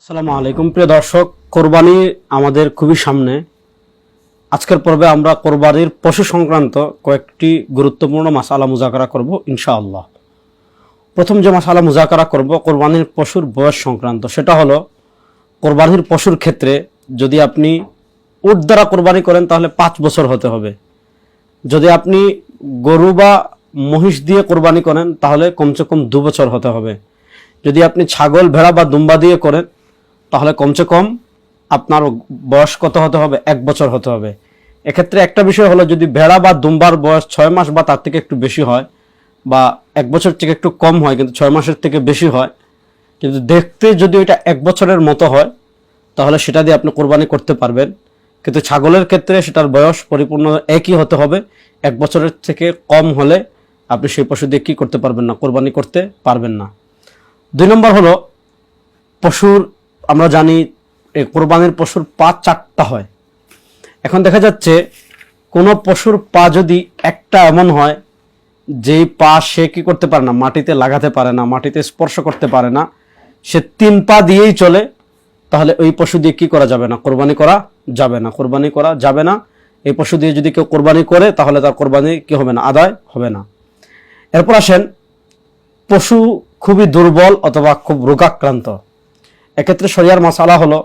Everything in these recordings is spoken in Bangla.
আসসালামু আলাইকুম প্রিয় দর্শক, কোরবানি আমাদের খুবই সামনে। আজকের পর্বে আমরা কোরবানির পশু সংক্রান্ত কয়েকটি গুরুত্বপূর্ণ মাসালা মুজাকারা করব ইনশাআল্লাহ। প্রথম যে মাসালা মুজাকারা করব কোরবানির পশুর বয়স সংক্রান্ত, সেটা হলো কোরবানির পশুর ক্ষেত্রে যদি আপনি উট দ্বারা কোরবানি করেন তাহলে 5 বছর হতে হবে। যদি আপনি গরু বা মহিষ দিয়ে কোরবানি করেন তাহলে কমসে কম 2 বছর হতে হবে। যদি আপনি ছাগল, ভেড়া বা দুম্বা দিয়ে করেন তাহলে কমসে কম আপনার বয়স কত হতে হবে? 1 বছর হতে হবে। এক্ষেত্রে একটা বিষয় হলো, যদি ভেড়া বা দুম্বার বয়স 6 মাস বা তার থেকে একটু বেশি হয়, বা 1 বছর থেকে একটু কম হয় কিন্তু 6 মাসের থেকে বেশি হয়, কিন্তু দেখতে যদি ওইটা 1 বছরের মতো হয় তাহলে সেটা দিয়ে আপনি কোরবানি করতে পারবেন। কিন্তু ছাগলের ক্ষেত্রে সেটার বয়স পরিপূর্ণ একই হতে হবে। 1 বছরের থেকে কম হলে আপনি সেই পশু দিয়ে কী করতে পারবেন না? কোরবানি করতে পারবেন না। 2 নম্বর হলো, পশুর আমরা জানি এই কোরবানির পশুর পা 4টা হয়। এখন দেখা যাচ্ছে কোনো পশুর পা যদি একটা এমন হয় যেই পা সে কি করতে পারে না, মাটিতে লাগাতে পারে না, মাটিতে স্পর্শ করতে পারে না, সে 3 পা দিয়েই চলে, তাহলে ওই পশু দিয়ে কি করা যাবে না? কোরবানি করা যাবে না, কোরবানি করা যাবে না। এই পশু দিয়ে যদি কেউ কোরবানি করে তাহলে তার কোরবানি কি হবে না? আদায় হবে না। এরপর আসেন, পশু খুবই দুর্বল অথবা খুব রোগাক্রান্ত। এক্ষেত্রে শরিয়ার মাসালা হলো,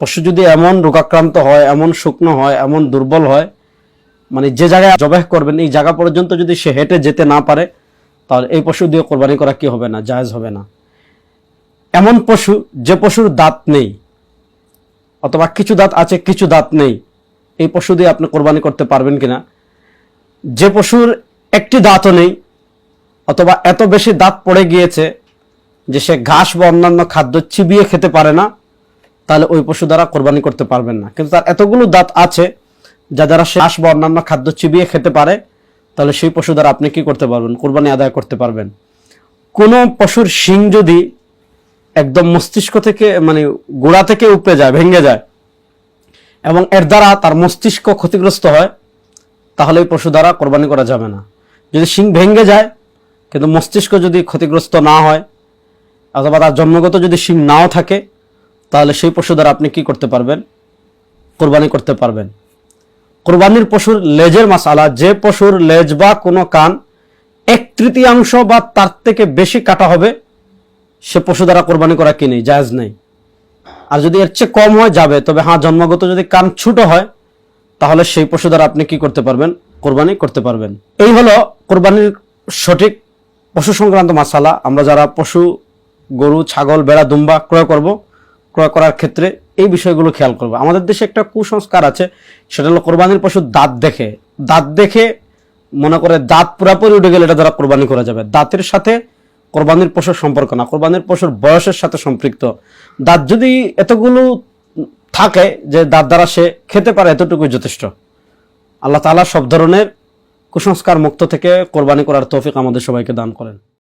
পশু যদি এমন রোগাক্রান্ত হয়, এমন শুকনো হয়, এমন দুর্বল হয়, মানে যে জায়গায় জবাহ করবেন এই জায়গা পর্যন্ত যদি সে হেঁটে যেতে না পারে তাহলে এই পশু দিয়ে কোরবানি করা কি হবে না? জায়েজ হবে না। এমন পশু যে পশুর দাঁত নেই, অথবা কিছু দাঁত আছে কিছু দাঁত নেই, এই পশু দিয়ে আপনি কোরবানি করতে পারবেন কিনা? যে পশুর একটি দাঁতও নেই, অথবা এত বেশি দাঁত পড়ে গিয়েছে যে সে ঘাস বা অন্যান্য খাদ্য চিবিয়ে খেতে পারে না, তাহলে ওই পশু দ্বারা কোরবানি করতে পারবেন না। কিন্তু তার এতগুলো দাঁত আছে যা দ্বারা সে ঘাস বা অন্যান্য খাদ্য চিবিয়ে খেতে পারে, তাহলে সেই পশু দ্বারা আপনি কি করতে পারবেন? কোরবানি আদায় করতে পারবেন। কোনো পশুর শিং যদি একদম মস্তিষ্ক থেকে মানে গোড়া থেকে উপড়ে যায়, ভেঙে যায়, এবং এর দ্বারা তার মস্তিষ্ক ক্ষতিগ্রস্ত হয়, তাহলে এই পশু দ্বারা কোরবানি করা যাবে না। যদি শিং ভেঙে যায় কিন্তু মস্তিষ্ক যদি ক্ষতিগ্রস্ত না হয়, অথবা তার জন্মগত যদি শিং নাও থাকে, তাহলে সেই পশু দ্বারা আপনি কি করতে পারবেন? কোরবানি করতে পারবেন। কোরবানির পশুর লেজের মাসালা, যে পশুর লেজ বা কোনো কান 1/3 বা তার থেকে বেশি কাটা হবে সে পশু দ্বারা কোরবানি করা কি নেই? জায়েজ নেই। আর যদি এর চেয়ে কম হয় যাবে, তবে হ্যাঁ, জন্মগত যদি কান ছোট হয় তাহলে সেই পশু দ্বারা আপনি কি করতে পারবেন? কোরবানি করতে পারবেন। এই হলো কোরবানির সঠিক পশু সংক্রান্ত মাসালা। আমরা যারা পশু, গরু, ছাগল, ভেড়া, দুম্বা ক্রয় করব, ক্রয় করার ক্ষেত্রে এই বিষয়গুলো খেয়াল করব। আমাদের দেশে একটা কুসংস্কার আছে, সেটা হলো কোরবানির পশু দাঁত দেখে মনে করে দাঁত পুরাপুরি উঠে গেলে এটা দ্বারা কোরবানি করা যাবে। দাঁতের সাথে কোরবানির পশুর সম্পর্ক না, কোরবানির পশুর বয়সের সাথে সম্পৃক্ত। দাঁত যদি এতগুলো থাকে যে দাঁত দ্বারা সে খেতে পারে, এতটুকুই যথেষ্ট। আল্লাহ তাআলা সব ধরনের কুসংস্কার মুক্ত থেকে কোরবানি করার তৌফিক আমাদের সবাইকে দান করেন।